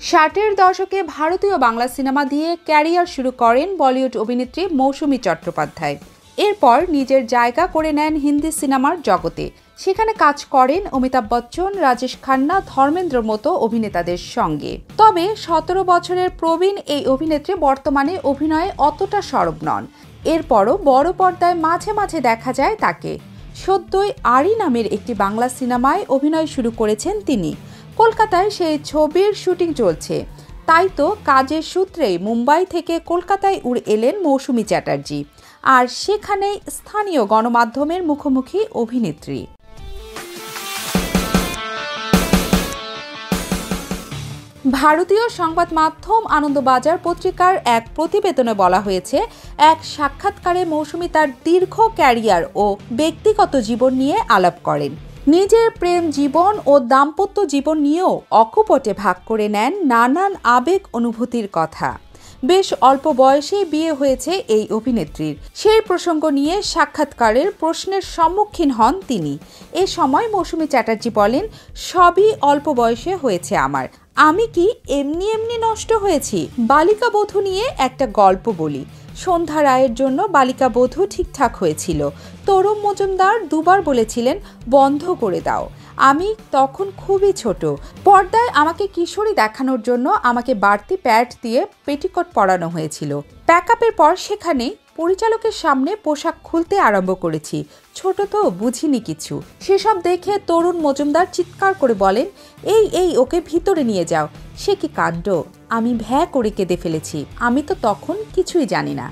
ষাটের দশকে ভারতীয় বাংলা সিনেমা দিয়ে ক্যারিয়ার শুরু করেন বলিউড অভিনেত্রী মৌসুমী চট্টোপাধ্যায়। এরপর নিজের জায়গা করে নেন হিন্দি সিনেমার জগতে। সেখানে কাজ করেন অমিতাভ বচ্চন, রাজেশ খান্না, ধর্মেন্দ্রর মতো অভিনেতাদের সঙ্গে। তবে 17 বছরের প্রবীণ এই অভিনেত্রী বর্তমানে অভিনয়ে অতটা সরব নন। এরপরও বড় পর্দায় মাঝে মাঝে দেখা যায় তাকে। সদ্যই আরি নামের একটি বাংলা সিনেমায় অভিনয় শুরু করেছেন তিনি। কলকাতায় সেই ছবির শুটিং চলছে, তাই তো কাজের সূত্রেই মুম্বাই থেকে কলকাতায় উড়ে এলেন মৌসুমী চ্যাটার্জি। আর সেখানেই স্থানীয় গণমাধ্যমের মুখোমুখি অভিনেত্রী। ভারতীয় সংবাদ মাধ্যম আনন্দবাজার পত্রিকার এক প্রতিবেদনে বলা হয়েছে, এক সাক্ষাৎকারে মৌসুমী তার দীর্ঘ ক্যারিয়ার ও ব্যক্তিগত জীবন নিয়ে আলাপ করেন। নিজের প্রেম জীবন ও দাম্পত্য জীবন নিয়েও অকপটে ভাগ করে নেন নানান আবেগ অনুভূতির কথা। বেশ অল্প বয়সেই বিয়ে হয়েছে এই অভিনেত্রীর। সেই প্রসঙ্গ নিয়ে সাক্ষাৎকারের প্রশ্নের সম্মুখীন হন তিনি। এ সময় মৌসুমী চ্যাটার্জি বলেন, সবই অল্প বয়সে হয়েছে আমার। আমি কি এমনি এমনি নষ্ট হয়েছি? বালিকা বধূ নিয়ে একটা গল্প বলি। সন্ধ্যা রায়ের জন্য বালিকা বধূ ঠিকঠাক হয়েছিল। তরুণ মজুমদার দুবার বলেছিলেন বন্ধ করে দাও। আমি তখন খুবই ছোট। পর্দায় আমাকে কিশোরী দেখানোর জন্য আমাকে বাড়তি প্যাড দিয়ে পেটিকোট পরানো হয়েছিল। প্যাকআপের পর সেখানে পরিচালকের সামনে পোশাক খুলতে আরম্ভ করেছি। ছোট তো, বুঝিনি কিছু। সেসব দেখে তরুণ মজুমদার চিৎকার করে বলেন, এই ওকে ভিতরে নিয়ে যাও। সে কি কাণ্ড! আমি ভ্যা করে কেঁদে ফেলেছি। আমি তো তখন কিছুই জানি না।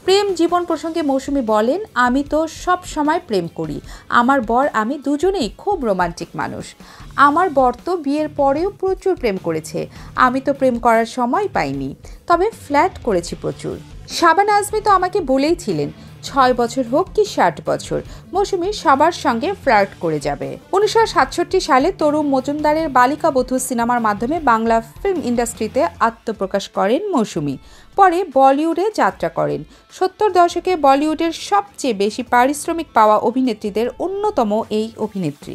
প্রেম জীবন প্রসঙ্গে মৌসুমী বলেন, আমি তো সব সময় প্রেম করি। আমার বর আমি দুজনেই খুব রোমান্টিক মানুষ। আমার বর তো বিয়ের পরেও প্রচুর প্রেম করেছে। আমি তো প্রেম করার সময় পাইনি, তবে ফ্ল্যাট করেছি প্রচুর। শাবানা আজমি তো আমাকে বলেই ছিলেন, 6 বছর হোক কি 60 বছর, মৌসুমী সবার সঙ্গে ফ্লার্ট করে যাবে। 1967 সালে তরুণ মজুমদারের বালিকা বধূ সিনেমার মাধ্যমে বাংলা ফিল্ম ইন্ডাস্ট্রিতে আত্মপ্রকাশ করেন মৌসুমী। পরে বলিউডে যাত্রা করেন। 70 দশকে বলিউডের সবচেয়ে বেশি পারিশ্রমিক পাওয়া অভিনেত্রীদের অন্যতম এই অভিনেত্রী।